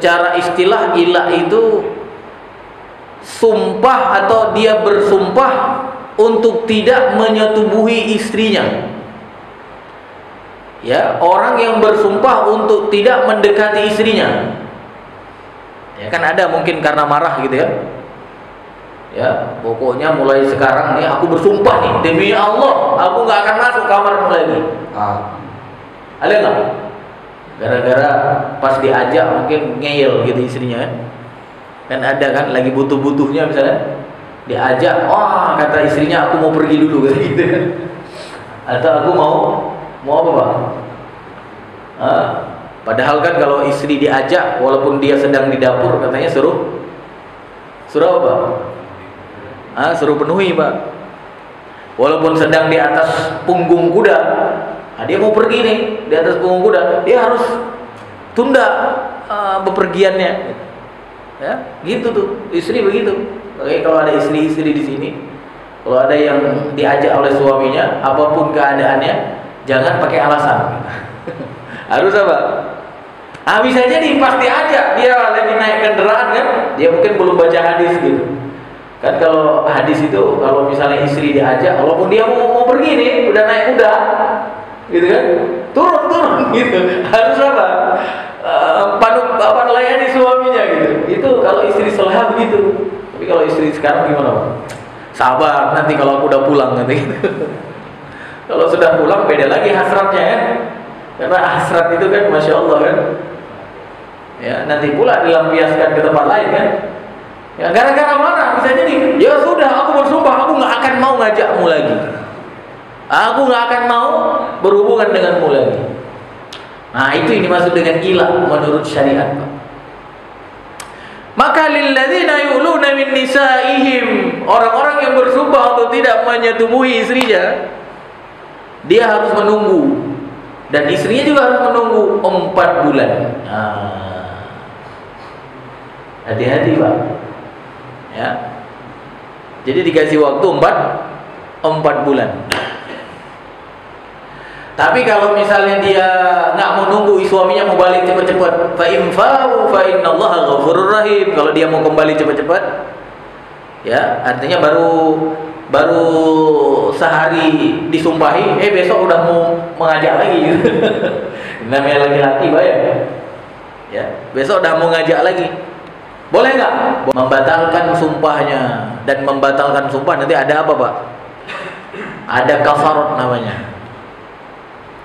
secara istilah ila itu sumpah atau dia bersumpah untuk tidak menyetubuhi istrinya. Ya, orang yang bersumpah untuk tidak mendekati istrinya. Ya kan ada mungkin karena marah gitu ya. Ya, pokoknya mulai sekarang nih aku bersumpah nih demi Allah, aku nggak akan masuk kamarmu lagi. Ada nggak? Gara-gara pas diajak mungkin ngeyel gitu istrinya kan. Kan ada kan lagi butuh-butuhnya misalnya diajak, wah kata istrinya aku mau pergi dulu gitu kan. Atau aku mau apa Pak? Padahal kan kalau istri diajak walaupun dia sedang di dapur katanya suruh apa? Suruh penuhi Pak. Walaupun sedang di atas punggung kuda, dia mau pergi nih di atas punggung kuda, dia harus tunda bepergiannya. Ya, gitu tuh istri begitu. Oke, kalau ada istri-istri di sini, kalau ada yang diajak oleh suaminya, apapun keadaannya, jangan pakai alasan. Harus apa? Bisa jadi pas diajak, dia lagi naik kendaraan kan, dia mungkin belum baca hadis gitu. Kan kalau hadis itu, kalau misalnya istri diajak, walaupun dia mau pergi nih, udah naik kuda, gitu kan, turun gitu. Harus apa? Melayani suaminya gitu. Itu kalau istri solehah begitu. Tapi kalau istri sekarang gimana Pak? Sabar, nanti kalau aku udah pulang gitu. Kalau sudah pulang beda lagi hasratnya kan. Karena hasrat itu kan Masya Allah kan. Ya, nanti pula dilampiaskan ke tempat lain kan. Ya, gara-gara mana? Bisa jadi, ya sudah aku bersumpah aku nggak akan mau ngajakmu lagi. Aku nggak akan mau berhubungan denganmu lagi. Nah, itu ini dimaksud dengan ilah menurut syariat Pak. Maka lilladzina yuluna min nisaihim, orang-orang yang bersumpah untuk tidak menyetubuhi istrinya, dia harus menunggu, dan istrinya juga harus menunggu 4 bulan. Hati-hati Pak. Ya. Jadi dikasih waktu 4 bulan. Tapi kalau misalnya dia nggak mau nunggu suaminya mau balik cepat-cepat, fa infa'u fa innallaha ghafurur rahim. Kalau dia mau kembali cepat-cepat, ya artinya baru sehari disumpahi, besok udah mau mengajak lagi gitu. Namanya laki-laki bayar. Ya, besok udah mau ngajak lagi. Boleh nggak? Membatalkan sumpahnya, dan membatalkan sumpah nanti ada apa Pak? Ada kafarat namanya.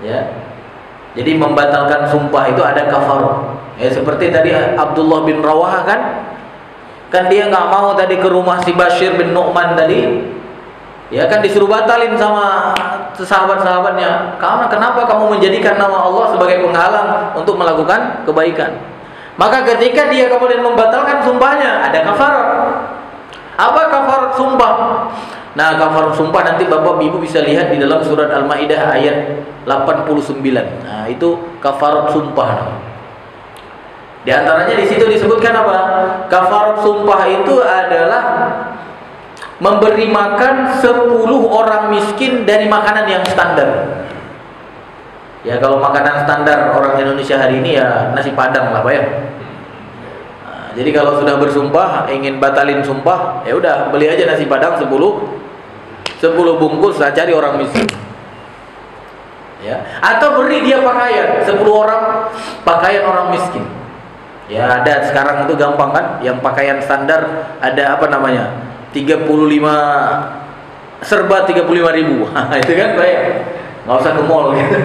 Ya, jadi membatalkan sumpah itu ada kafarah. Ya, seperti tadi Abdullah bin Rawaha kan dia nggak mau tadi ke rumah si Bashir bin Nu'man tadi. Ya kan disuruh batalin sama sahabat-sahabatnya. Karena kenapa kamu menjadikan nama Allah sebagai penghalang untuk melakukan kebaikan? Maka ketika dia kemudian membatalkan sumpahnya, ada kafarah. Apa kafarat sumpah? Nah, kafarat sumpah nanti Bapak Ibu bisa lihat di dalam surat Al-Maidah ayat 89. Nah, itu kafarat sumpah. Di antaranya di situ disebutkan apa? Kafarat sumpah itu adalah memberi makan 10 orang miskin dari makanan yang standar. Ya, kalau makanan standar orang Indonesia hari ini ya nasi padang lah Pak ya. Jadi kalau sudah bersumpah ingin batalin sumpah, ya udah beli aja nasi padang 10 bungkus, saya cari orang miskin. Ya, atau beri dia pakaian 10 orang pakaian orang miskin. Ya, ada sekarang itu gampang kan, yang pakaian standar ada apa namanya? 35 serba 35.000. Itu kan bayar. Enggak usah ke mall gitu.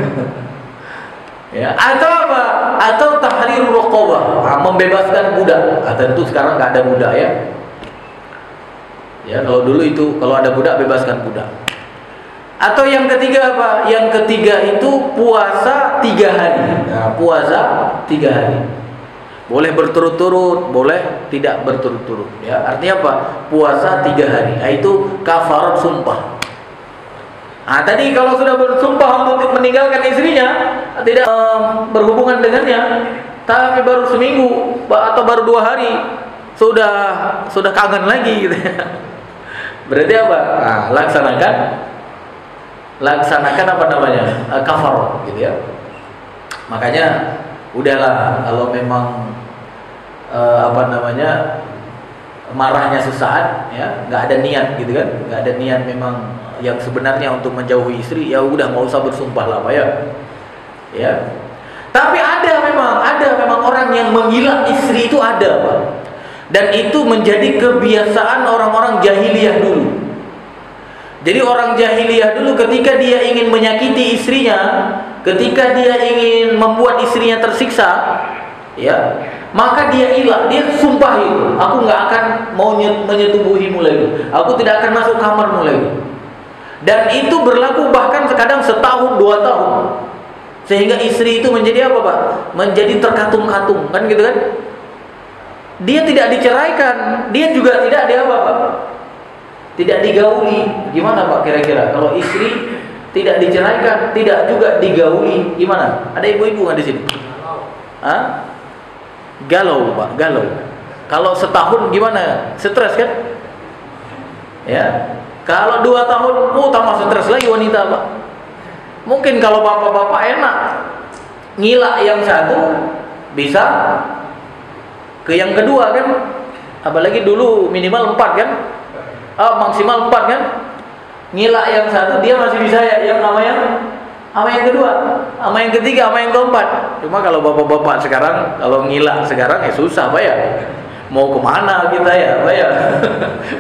Ya, atau apa? Atau tahrirur raqabah, membebaskan budak. Tentu sekarang nggak ada budak ya. Ya, kalau dulu itu kalau ada budak bebaskan budak. Atau yang ketiga apa? Yang ketiga itu puasa 3 hari. Nah, puasa 3 hari. Boleh berturut-turut, boleh tidak berturut-turut. Ya, artinya apa? Puasa 3 hari. Nah, itu kafarat sumpah. Nah, tadi kalau sudah bersumpah untuk meninggalkan istrinya, tidak berhubungan dengannya, tapi baru seminggu atau baru 2 hari sudah kangen lagi gitu. Berarti apa? Nah, laksanakan apa namanya? Kafarat gitu ya. Makanya udahlah, kalau memang apa namanya, marahnya sesaat, ya, nggak ada niat gitu kan, nggak ada niat memang yang sebenarnya untuk menjauhi istri, ya udah nggak usah bersumpah lah, Pak ya. Tapi ada memang orang yang menggila istri itu ada, Pak. Dan itu menjadi kebiasaan orang-orang jahiliyah dulu. Jadi orang jahiliyah dulu ketika dia ingin menyakiti istrinya, ketika dia ingin membuat istrinya tersiksa, ya, maka dia ilah, dia sumpah itu, aku nggak akan mau menyetubuhimu lagi, aku tidak akan masuk kamarmu lagi. Dan itu berlaku bahkan kadang setahun 2 tahun, sehingga istri itu menjadi apa, Pak? Menjadi terkatung-katung, kan gitu kan? Dia tidak diceraikan, dia juga tidak apa, Pak? Tidak digauli. Gimana, Pak, kira-kira kalau istri tidak diceraikan, tidak juga digauli, gimana? Ada ibu-ibu nggak di sini? Hah? Galau, Pak, galau. Kalau setahun gimana? Stres kan? Ya. Kalau 2 tahun, tambah stres lagi wanita, Pak. Mungkin kalau bapak-bapak enak, ngilak yang satu bisa ke yang kedua kan? Apalagi dulu minimal 4 kan? Maksimal 4 kan? Ngilak yang satu dia masih bisa ya, yang sama yang kedua, sama yang ketiga, sama yang keempat. Cuma kalau bapak-bapak sekarang, kalau ngilak sekarang ya susah, Pak ya. Mau kemana kita ya, Pak ya?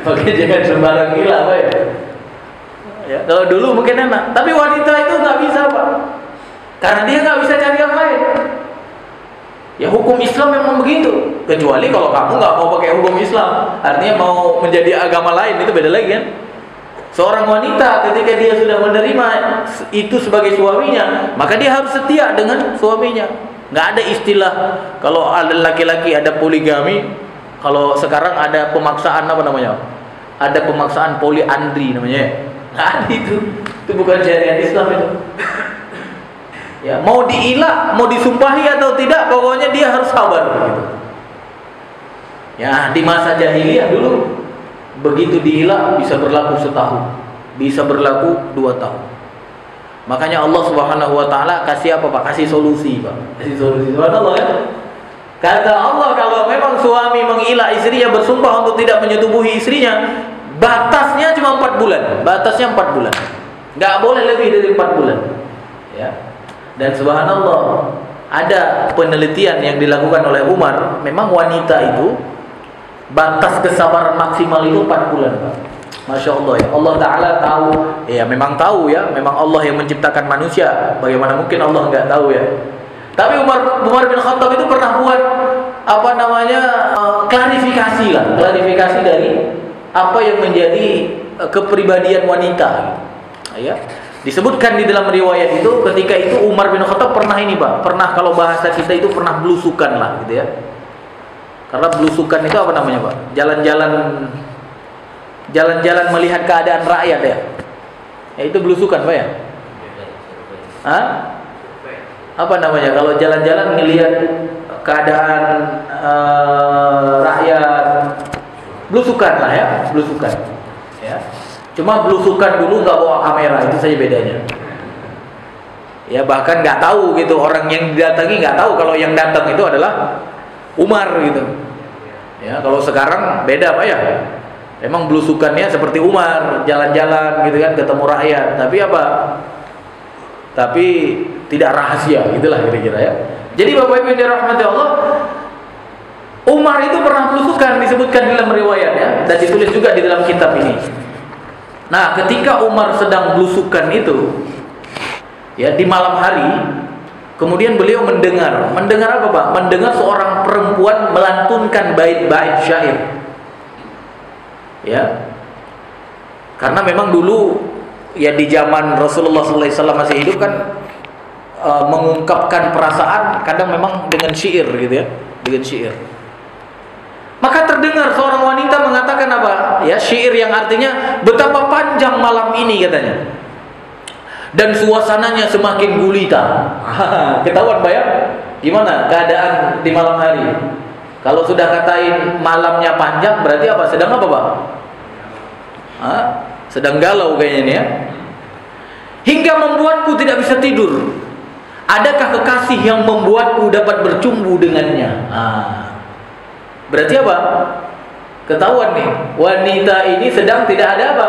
Pakai jangan sembarang ngilak, Pak ya. Ya, kalau dulu mungkin enak, tapi wanita itu nggak bisa, Pak, karena dia nggak bisa cari yang lain. Ya hukum Islam memang begitu. Kecuali kalau kamu nggak mau pakai hukum Islam, artinya mau menjadi agama lain, itu beda lagi kan. Seorang wanita ketika dia sudah menerima itu sebagai suaminya, maka dia harus setia dengan suaminya. Nggak ada istilah kalau ada laki-laki ada poligami, kalau sekarang ada pemaksaan apa namanya? Ada pemaksaan poliandri namanya. Nggak ada itu bukan syariat Islam itu. Ya, mau diilah, mau disumpahi atau tidak, pokoknya dia harus sabar gitu. Ya, di masa jahiliyah dulu begitu diilah bisa berlaku setahun, bisa berlaku 2 tahun. Makanya Allah Subhanahu wa taala kasih apa, Pak? Kasih solusi, Pak. Kasih solusi. Subhanallah ya. Kata Allah, kalau memang suami mengilah istrinya, bersumpah untuk tidak menyetubuhi istrinya, batasnya cuma 4 bulan. Batasnya 4 bulan. Enggak boleh lebih dari 4 bulan. Ya. Dan subhanallah, ada penelitian yang dilakukan oleh Umar, memang wanita itu batas kesabaran maksimal itu 4 bulan, Pak. Masya Allah ya. Allah Ta'ala tahu, ya memang tahu ya, memang Allah yang menciptakan manusia. Bagaimana mungkin Allah nggak tahu ya. Tapi Umar bin Khattab itu pernah buat apa namanya, klarifikasi dari apa yang menjadi kepribadian wanita, ya. Disebutkan di dalam riwayat itu, ketika itu Umar bin Khattab pernah ini, Pak, pernah, kalau bahasa kita itu pernah belusukan lah gitu ya. Karena belusukan itu apa namanya, Pak? Jalan-jalan melihat keadaan rakyat ya. Ya itu belusukan, Pak ya. Hah? Apa namanya? Kalau jalan-jalan ngelihat keadaan rakyat, belusukan lah ya, belusukan. Ya. Cuma belusukan dulu nggak bawa kamera, itu saja bedanya. Ya bahkan nggak tahu gitu, orang yang didatangi nggak tahu kalau yang datang itu adalah Umar gitu. Ya kalau sekarang beda, Pak ya. Emang belusukannya seperti Umar, jalan-jalan gitu kan, ketemu rakyat. Tapi apa? Tapi tidak rahasia, gitulah kira-kira ya. Jadi Bapak Ibu yang dirahmati Allah, Umar itu pernah belusukan, disebutkan dalam riwayat ya, dan ditulis juga di dalam kitab ini. Nah, ketika Umar sedang belusukan itu, ya di malam hari, kemudian beliau mendengar apa, Pak? Mendengar seorang perempuan melantunkan bait-bait syair. Ya, karena memang dulu ya di zaman Rasulullah SAW masih hidup kan, mengungkapkan perasaan kadang memang dengan syair gitu ya, dengan syair. Maka terdengar seorang wanita mengatakan apa? Ya, syair yang artinya betapa panjang malam ini katanya. Dan suasananya semakin gulita. Ketahuan, Pak ya? Gimana keadaan di malam hari? Kalau sudah katain malamnya panjang, berarti apa? Sedang apa, Pak? Sedang galau kayaknya ini ya. Hingga membuatku tidak bisa tidur. Adakah kekasih yang membuatku dapat bercumbu dengannya? Berarti apa? Ketahuan nih, wanita ini sedang tidak ada apa?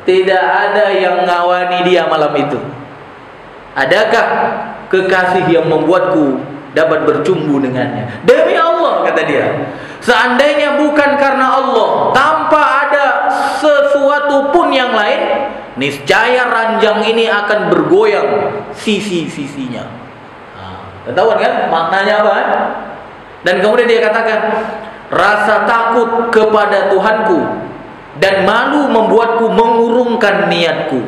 Tidak ada yang ngawani dia malam itu. Adakah kekasih yang membuatku dapat bercumbu dengannya? Demi Allah, kata dia, seandainya bukan karena Allah, tanpa ada sesuatu pun yang lain, niscaya ranjang ini akan bergoyang sisi-sisinya. Ketahuan kan maknanya apa? Dan kemudian dia katakan, rasa takut kepada Tuhanku dan malu membuatku mengurungkan niatku.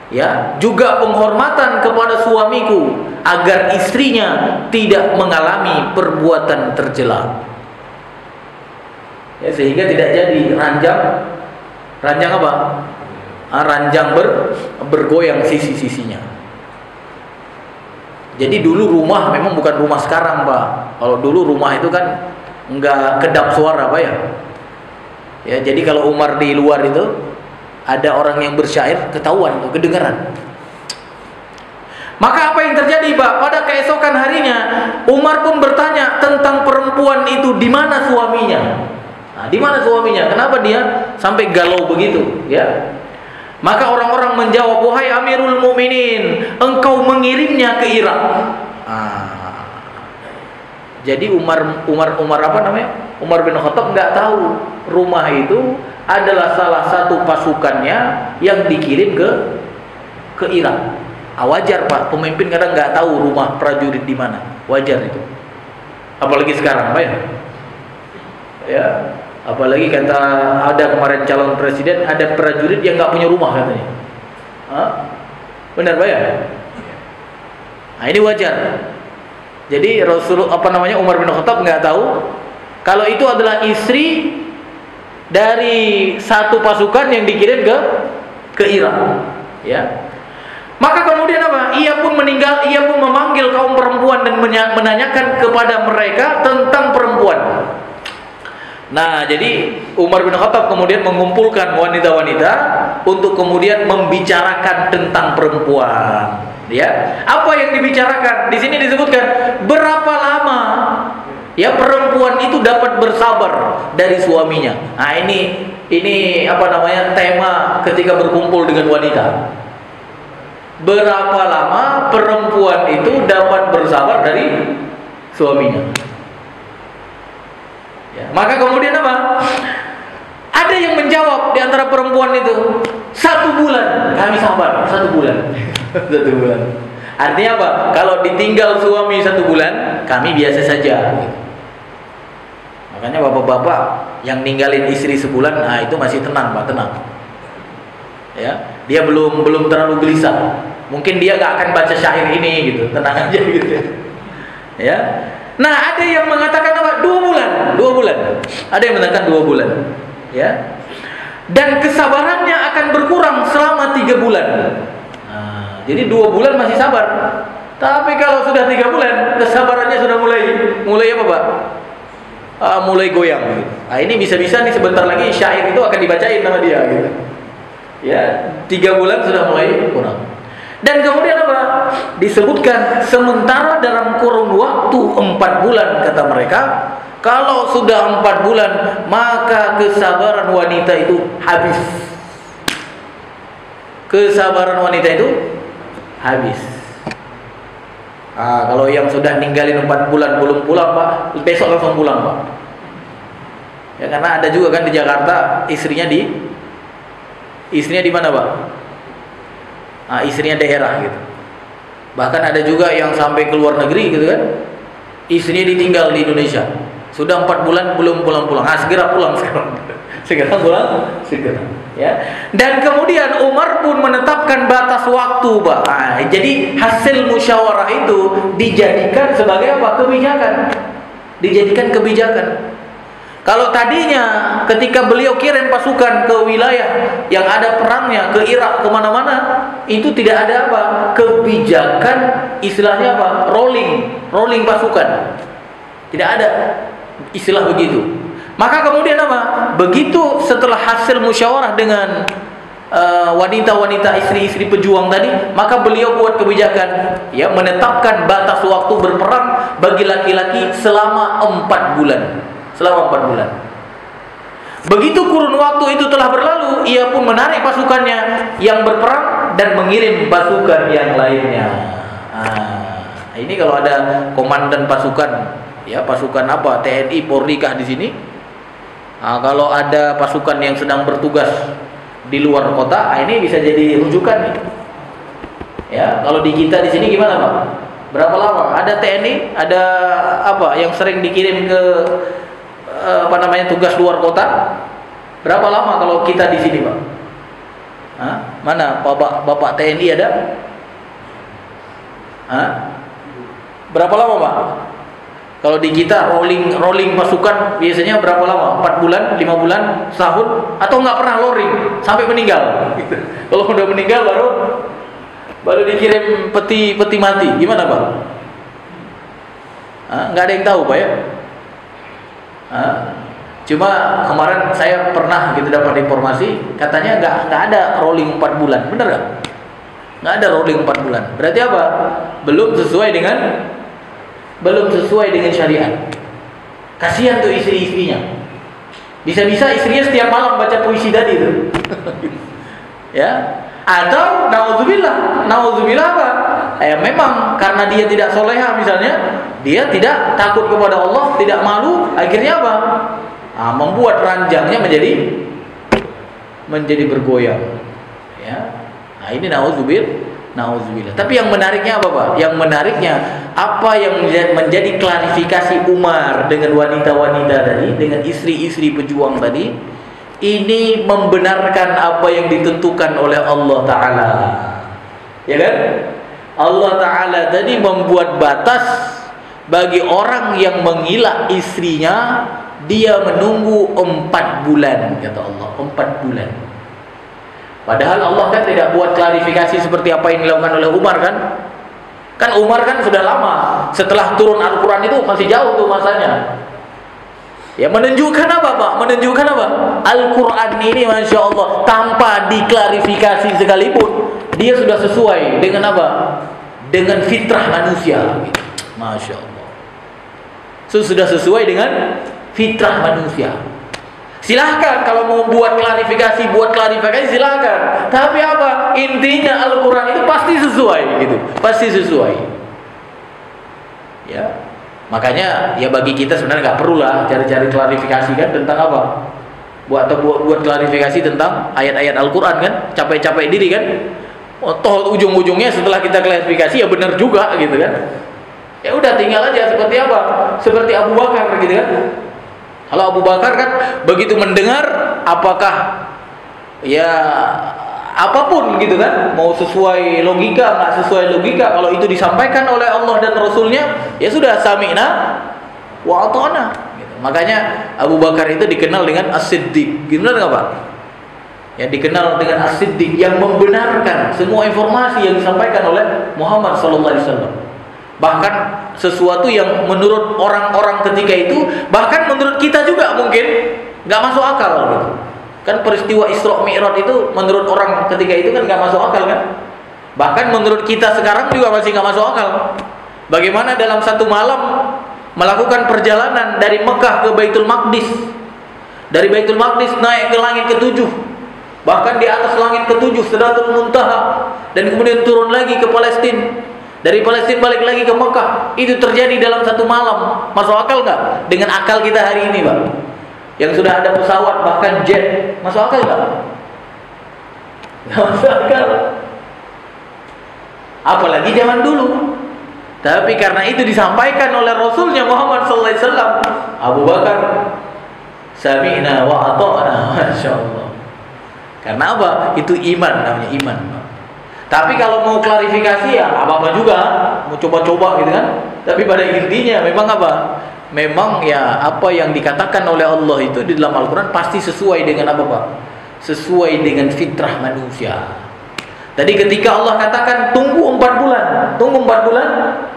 Ya, juga penghormatan kepada suamiku agar istrinya tidak mengalami perbuatan tercela. Ya, sehingga tidak jadi ranjang apa? Ranjang bergoyang sisi-sisinya. Jadi dulu rumah memang bukan rumah sekarang, Pak. Kalau dulu rumah itu kan enggak kedap suara, Pak ya. Ya, jadi kalau Umar di luar itu ada orang yang bersyair, ketahuan tuh, kedengaran. Maka apa yang terjadi, Pak? Pada keesokan harinya Umar pun bertanya tentang perempuan itu, di mana suaminya? Nah, di mana suaminya? Kenapa dia sampai galau begitu, ya? Maka orang-orang menjawab, wahai Amirul Mukminin, engkau mengirimnya ke Irak. Jadi Umar apa namanya? Umar bin Khattab nggak tahu rumah itu adalah salah satu pasukannya yang dikirim ke Irak. Wajar, Pak, pemimpin kadang nggak tahu rumah prajurit di mana. Wajar itu. Apalagi sekarang, Pak ya. Ya. Apalagi kata ada kemarin calon presiden, ada prajurit yang nggak punya rumah katanya. Benar, Pak ya? Nah, ini wajar. Jadi Umar bin Khattab nggak tahu kalau itu adalah istri dari satu pasukan yang dikirim ke Irak. Ya. Maka kemudian apa? Ia pun memanggil kaum perempuan dan menanyakan kepada mereka tentang perempuan. Nah, jadi Umar bin Khattab kemudian mengumpulkan wanita-wanita untuk kemudian membicarakan tentang perempuan. Ya, apa yang dibicarakan? Di sini disebutkan berapa lama ya perempuan itu dapat bersabar dari suaminya. Nah, ini apa namanya tema ketika berkumpul dengan wanita. Berapa lama perempuan itu dapat bersabar dari suaminya? Ya, maka kemudian apa? Ada yang menjawab di antara perempuan itu, 1 bulan kami sabar, 1 bulan. 1 bulan. Artinya apa? Kalau ditinggal suami 1 bulan, kami biasa saja. Makanya bapak-bapak yang ninggalin istri sebulan, nah itu masih tenang, Pak, tenang. Ya, dia belum terlalu gelisah. Mungkin dia gak akan baca syair ini gitu, tenang aja gitu. Ya. Nah, ada yang mengatakan apa? 2 bulan. Ada yang mengatakan 2 bulan. Ya. Dan kesabarannya akan berkurang selama 3 bulan. Nah, jadi 2 bulan masih sabar. Tapi kalau sudah 3 bulan, kesabarannya sudah mulai apa, Pak? Mulai goyang. Gitu. Nah, ini bisa-bisa nih sebentar lagi syair itu akan dibacain sama dia. Gitu. Ya, 3 bulan sudah mulai kurang. Dan kemudian apa? Disebutkan sementara dalam kurun waktu 4 bulan, kata mereka, kalau sudah 4 bulan maka kesabaran wanita itu habis. Kesabaran wanita itu habis. Kalau yang sudah ninggalin 4 bulan belum pulang, Pak, besok langsung pulang, Pak. Ya, karena ada juga kan di Jakarta istrinya di mana, Pak? Istrinya daerah gitu. Bahkan ada juga yang sampai ke luar negeri gitu kan. Istrinya ditinggal di Indonesia. Sudah 4 bulan belum pulang-pulang. Segera pulang sekarang. Segera pulang, segera. Ya. Dan kemudian Umar pun menetapkan batas waktu, Pak. Jadi hasil musyawarah itu dijadikan sebagai apa? Kebijakan. Dijadikan kebijakan. Kalau tadinya ketika beliau kirim pasukan ke wilayah yang ada perangnya, ke Irak, kemana-mana, itu tidak ada apa? Kebijakan, istilahnya apa? Rolling pasukan. Tidak ada istilah begitu. Maka kemudian apa? Begitu setelah hasil musyawarah dengan wanita-wanita istri-istri pejuang tadi, maka beliau buat kebijakan, ya, menetapkan batas waktu berperang bagi laki-laki selama 4 bulan. Selama 4 bulan. Begitu kurun waktu itu telah berlalu, ia pun menarik pasukannya yang berperang dan mengirim pasukan yang lainnya. Ini kalau ada komandan pasukan, ya, pasukan apa, TNI, Polri kah di sini? Kalau ada pasukan yang sedang bertugas di luar kota, ini bisa jadi rujukan nih. Ya, kalau di kita di sini gimana, Pak? Berapa lama? Ada TNI, ada apa yang sering dikirim ke tugas luar kota? Berapa lama kalau kita di sini, Pak? Mana Bapak TNI ada? Berapa lama, Pak? Kalau di kita rolling pasukan biasanya berapa lama? 4 bulan, 5 bulan, setahun, atau nggak pernah rolling sampai meninggal? Gitu. Kalau udah meninggal baru dikirim peti mati. Gimana, Pak? Nggak ada yang tahu, Pak, ya? Cuma kemarin saya pernah gitu dapat informasi, katanya nggak ada rolling 4 bulan. Bener nggak? Nggak ada rolling 4 bulan. Berarti apa? Belum sesuai dengan syariat. Kasihan tuh istri-istrinya. Bisa-bisa istrinya setiap malam baca puisi tadi tuh. Ya. Atau naudzubillah apa? Memang karena dia tidak soleha misalnya, dia tidak takut kepada Allah, tidak malu, akhirnya apa? Membuat ranjangnya menjadi bergoyang. Ya. Ini naudzubillah. Tapi yang menariknya apa, Pak? Yang menariknya apa yang menjadi klarifikasi Umar dengan wanita-wanita tadi, dengan istri-istri pejuang tadi, ini membenarkan apa yang ditentukan oleh Allah Ta'ala. Ya kan? Allah Ta'ala tadi membuat batas bagi orang yang menggila istrinya, dia menunggu 4 bulan, kata Allah, 4 bulan. Padahal Allah kan tidak buat klarifikasi seperti apa yang dilakukan oleh Umar kan? Kan Umar kan sudah lama setelah turun Al-Quran, itu masih jauh tuh masanya. Ya, menunjukkan apa, Pak? Menunjukkan apa? Al-Quran ini Masya Allah tanpa diklarifikasi sekalipun, dia sudah sesuai dengan apa? Dengan fitrah manusia. Masya Allah. Sudah sesuai dengan fitrah manusia. Silahkan kalau mau buat klarifikasi silahkan. Tapi apa? Intinya Al-Quran itu pasti sesuai gitu. Pasti sesuai. Ya. Makanya ya bagi kita sebenarnya nggak perlu lah cari-cari klarifikasi kan tentang apa? Buat klarifikasi tentang ayat-ayat Al-Quran kan. Capek-capek diri kan. Toh ujung-ujungnya setelah kita klarifikasi ya benar juga gitu kan. Ya udah tinggal aja seperti apa? Seperti Abu Bakar gitu kan. Kalau Abu Bakar kan begitu mendengar, apakah ya apapun gitu kan, mau sesuai logika nggak sesuai logika, kalau itu disampaikan oleh Allah dan Rasulnya, ya sudah sami'na wa ata'na. Gitu. Makanya Abu Bakar itu dikenal dengan As-Siddiq. Benar nggak, Pak? Ya, dikenal dengan As-Siddiq yang membenarkan semua informasi yang disampaikan oleh Muhammad SAW. Bahkan sesuatu yang menurut orang-orang ketika itu, bahkan menurut kita juga mungkin nggak masuk akal gitu. Kan peristiwa Isra Mi'raj itu menurut orang ketika itu kan nggak masuk akal kan. Bahkan menurut kita sekarang juga masih nggak masuk akal. Bagaimana dalam satu malam melakukan perjalanan dari Mekah ke Baitul Maqdis, dari Baitul Maqdis naik ke langit ke-7, bahkan di atas langit ke-7 Sidratul Muntaha, dan kemudian turun lagi ke Palestina. Dari Palestina balik lagi ke Mekah. Itu terjadi dalam satu malam. Masuk akal nggak? Dengan akal kita hari ini, Pak. Yang sudah ada pesawat bahkan jet, masuk akal nggak? Nggak masuk akal. Apalagi zaman dulu. Tapi karena itu disampaikan oleh Rasulnya Muhammad SAW, Abu Bakar sami'na wa ata'na. Masya Allah. Karena apa? Itu iman, namanya iman. Tapi kalau mau klarifikasi ya apa-apa juga, mau coba-coba gitu kan. Tapi pada intinya memang apa? Memang ya apa yang dikatakan oleh Allah itu di dalam Al-Quran pasti sesuai dengan apa, Pak? Sesuai dengan fitrah manusia. Tadi ketika Allah katakan tunggu 4 bulan, tunggu 4 bulan,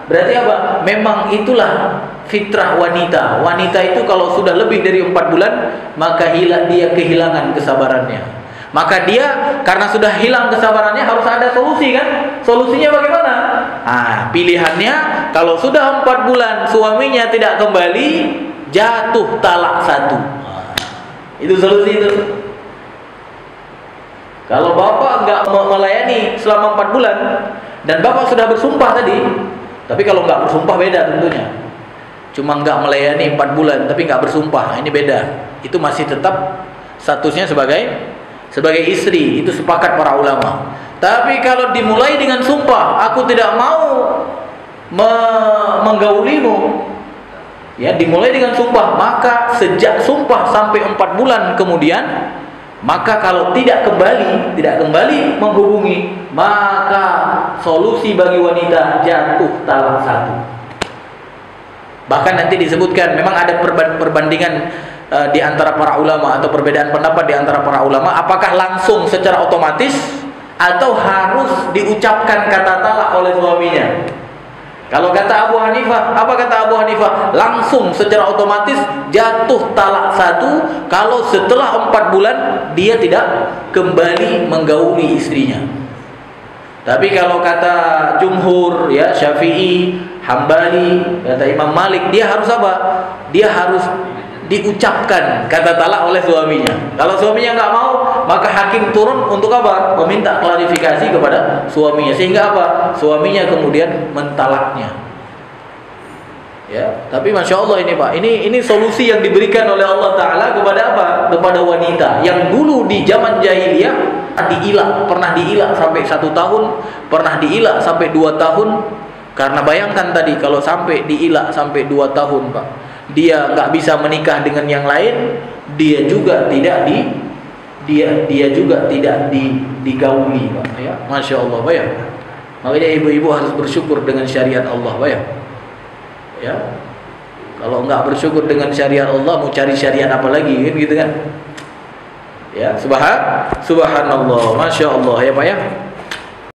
berarti apa? Memang itulah fitrah wanita. Wanita itu kalau sudah lebih dari 4 bulan, maka dia kehilangan kesabarannya. maka dia karena sudah hilang kesabarannya harus ada solusi kan? Solusinya bagaimana? Pilihannya kalau sudah 4 bulan suaminya tidak kembali, jatuh talak 1. Itu solusi itu. Kalau bapak nggak melayani selama 4 bulan dan bapak sudah bersumpah tadi, tapi kalau nggak bersumpah beda tentunya. Cuma nggak melayani 4 bulan tapi nggak bersumpah, ini beda. Itu masih tetap statusnya sebagai istri, itu sepakat para ulama. Tapi kalau dimulai dengan sumpah, aku tidak mau menggaulimu, ya, dimulai dengan sumpah, maka sejak sumpah sampai 4 bulan kemudian, maka kalau tidak kembali menghubungi, maka solusi bagi wanita jatuh talak 1. Bahkan nanti disebutkan memang ada perbandingan di antara para ulama atau perbedaan pendapat di antara para ulama, apakah langsung secara otomatis atau harus diucapkan kata talak oleh suaminya. Kalau kata Abu Hanifah, apa kata Abu Hanifah? Langsung secara otomatis jatuh talak 1 kalau setelah 4 bulan dia tidak kembali menggauli istrinya. Tapi kalau kata jumhur, ya, Syafi'i, Hambali, kata Imam Malik, dia harus apa? Dia harus diucapkan kata talak oleh suaminya. Kalau suaminya nggak mau, maka hakim turun untuk apa? Meminta klarifikasi kepada suaminya, sehingga apa? Suaminya kemudian mentalaknya. Ya, tapi masya Allah ini Pak, ini solusi yang diberikan oleh Allah Taala kepada apa? Kepada wanita yang dulu di zaman jahiliyah pernah diilak sampai 1 tahun, pernah diilak sampai 2 tahun. Karena bayangkan tadi kalau sampai diilak sampai 2 tahun Pak, dia nggak bisa menikah dengan yang lain, dia juga tidak digauli Pak, ya. Masya Allah Pak, ya. Makanya ibu-ibu harus bersyukur dengan syariat Allah Pak, ya. Ya, kalau nggak bersyukur dengan syariat Allah, mau cari syariat apa lagi kan, gitu kan? Ya, subhanallah, masya Allah ya Pak, ya.